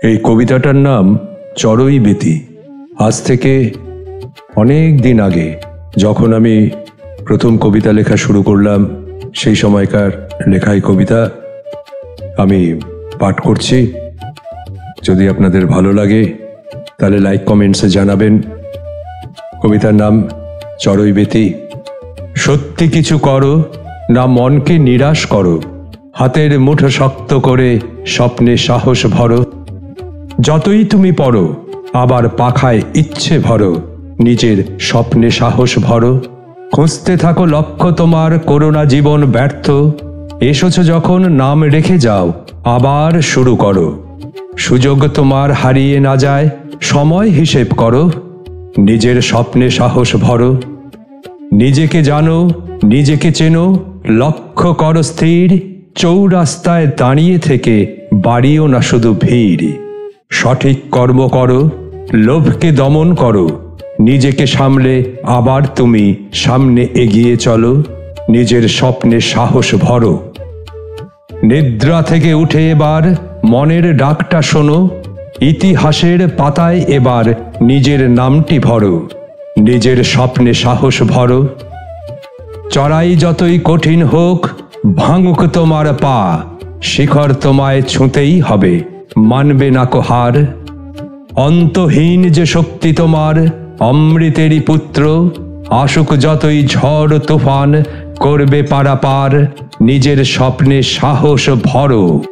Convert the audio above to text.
এই কবিতাটার নাম চড়ুই বেতি। আজ থেকে অনেক দিন আগে যখন আমি প্রথম কবিতা লেখা শুরু করলাম, সেই সময়কার লেখা এই কবিতা আমি পাঠ করছি। যদি আপনাদের ভালো লাগে তাহলে লাইক কমেন্টসে জানাবেন। কবিতার নাম চড়ুই বেতি। সত্যি কিছু করো না মনকে নিরাশ করো, হাতের মুঠো শক্ত করে স্বপ্নে সাহস ভরো। যতই তুমি পড়ো আবার পাখায় ইচ্ছে ভরো, নিজের স্বপ্নে সাহস ভরো। খুঁজতে থাকো লক্ষ্য তোমার, করোনা জীবন ব্যর্থ। এসেছ যখন নাম রেখে যাও, আবার শুরু করো। সুযোগ তোমার হারিয়ে না যায়, সময় হিসেব করো। নিজের স্বপ্নে সাহস ভরো। নিজেকে জানো, নিজেকে চেনো, লক্ষ্য করো স্থির। চৌরাস্তায় দাঁড়িয়ে থেকে বাড়িও না শুধু ভিড়। সঠিক কর্ম করো, লোভকে দমন করো। নিজেকে সামলে আবার তুমি সামনে এগিয়ে চলো। নিজের স্বপ্নে সাহস ভরো। নিদ্রা থেকে উঠে এবার মনের ডাকটা শোনো। ইতিহাসের পাতায় এবার নিজের নামটি ভরো। নিজের স্বপ্নে সাহস ভরো। চড়াই যতই কঠিন হোক, ভাঙুক তোমার পা। শিখর তোমায় ছুঁতেই হবে, মানবে না কো হার। অন্তহীন যে শক্তি তোমার, অমৃতেরই পুত্র। আসুক যতই ঝড় তুফান, করবে পারাপার। নিজের স্বপ্নে সাহস ভরো।